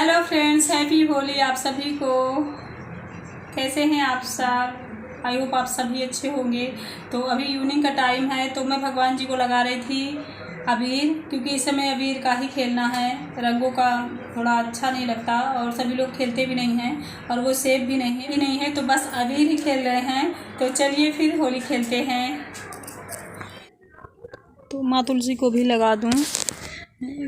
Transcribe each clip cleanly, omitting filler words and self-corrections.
Hello friends, happy Holi आप सभी को। कैसे हैं आप सब? आई होप आप सभी अच्छे होंगे। तो अभी इवनिंग का टाइम है, तो मैं भगवान जी को लगा रही थी अबीर, क्योंकि इस समय अबीर का ही खेलना है। रंगों का थोड़ा अच्छा नहीं लगता और सभी लोग खेलते भी नहीं हैं और वो सेफ भी नहीं है, तो बस अबीर ही खेल रहे हैं। तो चलिए फिर होली खेलते हैं। तो माँ तुलसी को भी लगा दूँ,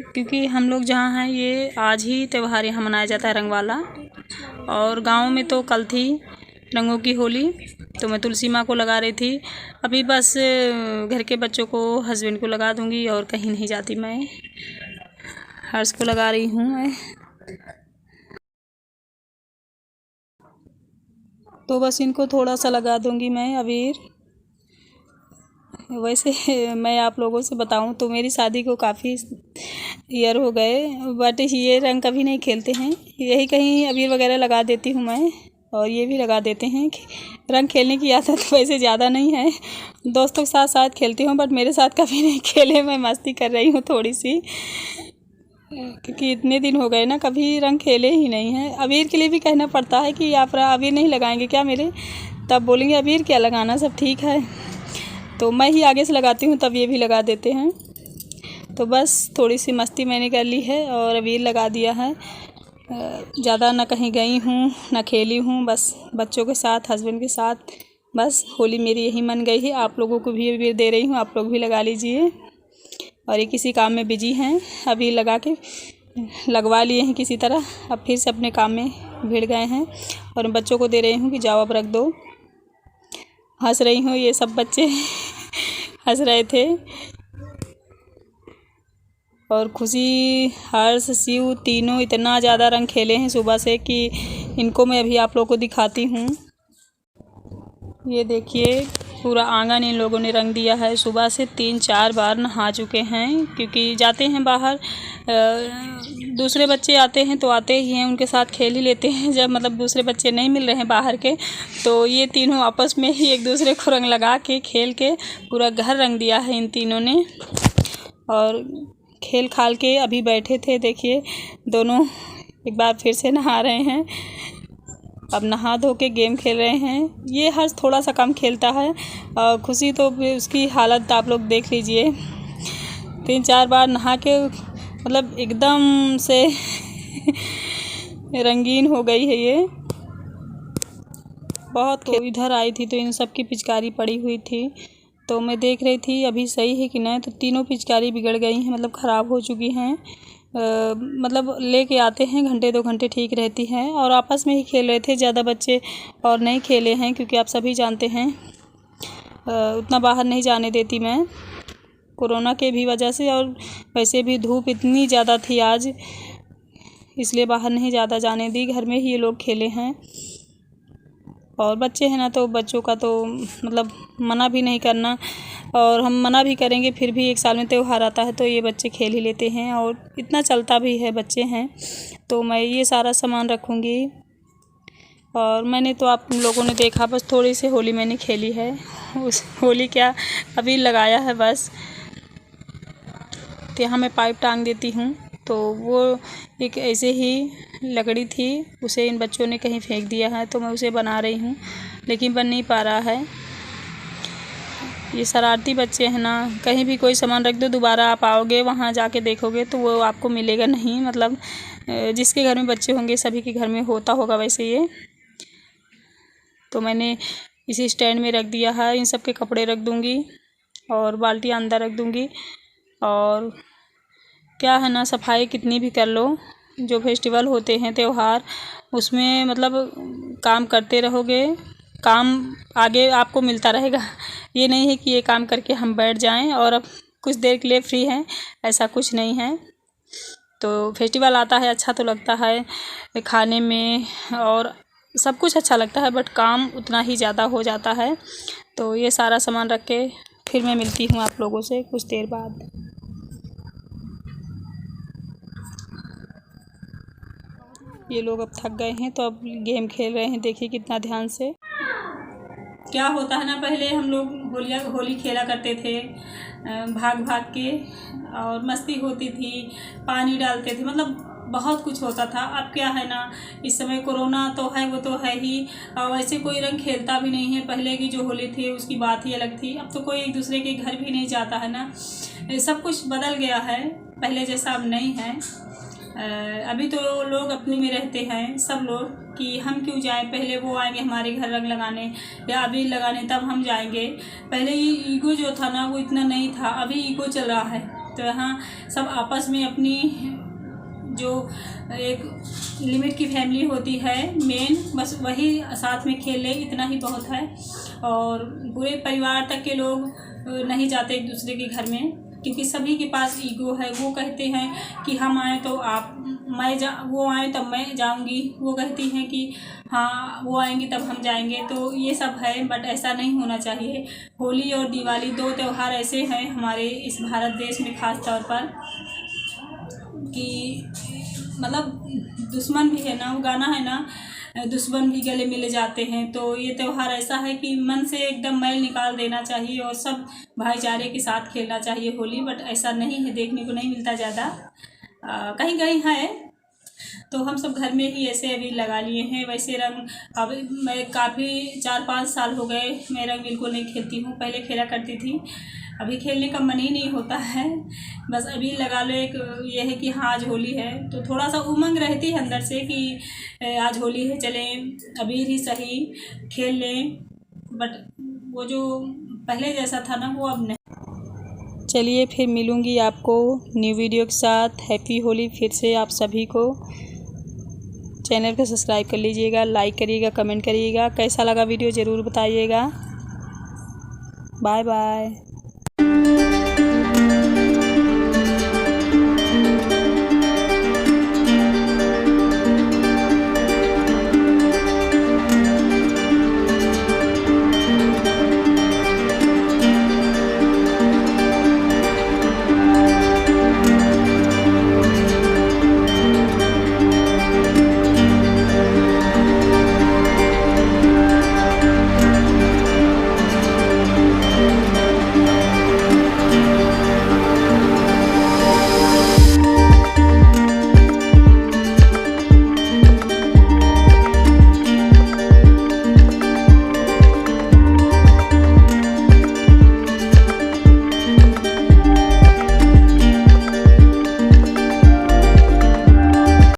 क्योंकि हम लोग जहाँ हैं ये आज ही त्यौहार यहाँ मनाया जाता है रंग वाला, और गांव में तो कल थी रंगों की होली। तो मैं तुलसी माँ को लगा रही थी। अभी बस घर के बच्चों को, हस्बैंड को लगा दूंगी और कहीं नहीं जाती। मैं हर्ष को लगा रही हूँ मैं। तो बस इनको थोड़ा सा लगा दूंगी मैं अबीर। वैसे मैं आप लोगों से बताऊं तो मेरी शादी को काफ़ी ईयर हो गए, बट ये रंग कभी नहीं खेलते हैं। यही कहीं अबीर वगैरह लगा देती हूँ मैं, और ये भी लगा देते हैं। रंग खेलने की आदत वैसे ज़्यादा नहीं है, दोस्तों के साथ साथ खेलती हूँ, बट मेरे साथ कभी नहीं खेले। मैं मस्ती कर रही हूँ थोड़ी सी, क्योंकि इतने दिन हो गए ना, कभी रंग खेले ही नहीं हैं। अबीर के लिए भी कहना पड़ता है कि आप अबीर नहीं लगाएंगे क्या मेरे, तब बोलेंगे अबीर क्या लगाना, सब ठीक है। तो मैं ही आगे से लगाती हूँ, तब ये भी लगा देते हैं। तो बस थोड़ी सी मस्ती मैंने कर ली है और अबीर लगा दिया है। ज़्यादा ना कहीं गई हूँ ना खेली हूँ, बस बच्चों के साथ, हस्बैंड के साथ बस होली मेरी यही मन गई है। आप लोगों को भी अबीर दे रही हूँ, आप लोग भी लगा लीजिए। और ये किसी काम में बिजी हैं, अबीर लगा के लगवा लिए हैं किसी तरह, अब फिर से अपने काम में भिड़ गए हैं। और बच्चों को दे रही हूँ कि जाओ अब रख दो। हंस रही हूँ, ये सब बच्चे हंस रहे थे। और खुशी, हर्ष, शिव तीनों इतना ज़्यादा रंग खेले हैं सुबह से कि इनको मैं अभी आप लोगों को दिखाती हूँ। ये देखिए, पूरा आंगन इन लोगों ने रंग दिया है। सुबह से 3-4 बार नहा चुके हैं, क्योंकि जाते हैं बाहर। दूसरे बच्चे आते हैं तो आते ही हैं, उनके साथ खेल ही लेते हैं। जब मतलब दूसरे बच्चे नहीं मिल रहे हैं बाहर के, तो ये तीनों आपस में ही एक दूसरे को रंग लगा के खेल के पूरा घर रंग दिया है इन तीनों ने। और खेल खाल के अभी बैठे थे, देखिए दोनों एक बार फिर से नहा रहे हैं। अब नहा धो के गेम खेल रहे हैं। ये हर्ष थोड़ा सा कम खेलता है, और खुशी तो उसकी हालत आप लोग देख लीजिए। 3-4 बार नहा के मतलब एकदम से रंगीन हो गई है ये बहुत। तो इधर आई थी तो इन सब की पिचकारी पड़ी हुई थी, तो मैं देख रही थी अभी सही है कि नहीं। तो तीनों पिचकारी बिगड़ गई हैं, मतलब ख़राब हो चुकी हैं। मतलब लेके आते हैं, घंटे 2 घंटे ठीक रहती हैं। और आपस में ही खेल रहे थे, ज़्यादा बच्चे और नहीं खेले हैं, क्योंकि आप सभी जानते हैं उतना बाहर नहीं जाने देती मैं, कोरोना के भी वजह से। और वैसे भी धूप इतनी ज़्यादा थी आज, इसलिए बाहर नहीं ज़्यादा जाने दी, घर में ही ये लोग खेले हैं। और बच्चे हैं ना, तो बच्चों का तो मतलब मना भी नहीं करना, और हम मना भी करेंगे फिर भी एक साल में त्यौहार आता है तो ये बच्चे खेल ही लेते हैं, और इतना चलता भी है, बच्चे हैं। तो मैं ये सारा सामान रखूँगी। और मैंने तो आप लोगों ने देखा, बस थोड़ी सी होली मैंने खेली है। उस होली क्या, अभी लगाया है बस। तो यहाँ मैं पाइप टांग देती हूँ, तो वो एक ऐसे ही लकड़ी थी, उसे इन बच्चों ने कहीं फेंक दिया है, तो मैं उसे बना रही हूँ, लेकिन बन नहीं पा रहा है। ये शरारती बच्चे हैं ना, कहीं भी कोई सामान रख दो, दोबारा आप आओगे वहाँ जाके देखोगे तो वो आपको मिलेगा नहीं। मतलब जिसके घर में बच्चे होंगे सभी के घर में होता होगा वैसे ये। तो मैंने इसी स्टैंड में रख दिया है, इन सब के कपड़े रख दूँगी और बाल्टियाँ अंदर रख दूँगी। और क्या है ना, सफाई कितनी भी कर लो, जो फेस्टिवल होते हैं त्यौहार, उसमें मतलब काम करते रहोगे, काम आगे आपको मिलता रहेगा। ये नहीं है कि ये काम करके हम बैठ जाएं और अब कुछ देर के लिए फ्री हैं, ऐसा कुछ नहीं है। तो फेस्टिवल आता है, अच्छा तो लगता है खाने में और सब कुछ अच्छा लगता है, बट काम उतना ही ज़्यादा हो जाता है। तो ये सारा सामान रख के फिर मैं मिलती हूँ आप लोगों से कुछ देर बाद। ये लोग अब थक गए हैं, तो अब गेम खेल रहे हैं, देखिए कितना ध्यान से। क्या होता है ना, पहले हम लोग होली खेला करते थे भाग भाग के, और मस्ती होती थी, पानी डालते थे, मतलब बहुत कुछ होता था। अब क्या है ना, इस समय कोरोना तो है, वो तो है ही, वैसे कोई रंग खेलता भी नहीं है। पहले की जो होली थी उसकी बात ही अलग थी। अब तो कोई एक दूसरे के घर भी नहीं जाता है ना, सब कुछ बदल गया है, पहले जैसा अब नहीं है। अभी तो लोग अपने में रहते हैं सब लोग कि हम क्यों जाएं, पहले वो आएंगे हमारे घर रंग लगाने या अबीर लगाने तब हम जाएंगे। पहले ये ईगो जो था ना वो इतना नहीं था, अभी ईगो चल रहा है। तो यहाँ सब आपस में अपनी जो एक लिमिट की फैमिली होती है मेन, बस वही साथ में खेले, इतना ही बहुत है। और पूरे परिवार तक के लोग नहीं जाते एक दूसरे के घर में, क्योंकि सभी के पास ईगो है। वो कहते हैं कि हम आए तो आप वो आए तब मैं जाऊंगी, वो कहती हैं कि हाँ वो आएंगे तब हम जाएंगे। तो ये सब है, बट ऐसा नहीं होना चाहिए। होली और दिवाली 2 त्यौहार ऐसे हैं हमारे इस भारत देश में ख़ास तौर पर कि मतलब दुश्मन भी है ना, वो गाना है ना, दुश्मन भी गले मिले जाते हैं। तो ये त्यौहार ऐसा है कि मन से एकदम मैल निकाल देना चाहिए और सब भाईचारे के साथ खेलना चाहिए होली। बट ऐसा नहीं है, देखने को नहीं मिलता ज़्यादा, कहीं कहीं है। तो हम सब घर में ही ऐसे अभी लगा लिए हैं। वैसे रंग अब मैं काफ़ी 4-5 साल हो गए मैं रंग बिल्कुल नहीं खेलती हूँ। पहले खेला करती थी, अभी खेलने का मन ही नहीं होता है। बस अभी लगा लो, एक ये है कि हाँ आज होली है तो थोड़ा सा उमंग रहती है अंदर से कि आज होली है, चलें अबीर ही सही खेल लें। बट वो जो पहले जैसा था ना वो अब नहीं। चलिए फिर मिलूँगी आपको न्यू वीडियो के साथ। हैप्पी होली फिर से आप सभी को। चैनल को सब्सक्राइब कर लीजिएगा, लाइक करिएगा, कमेंट करिएगा, कैसा लगा वीडियो ज़रूर बताइएगा। Bye bye.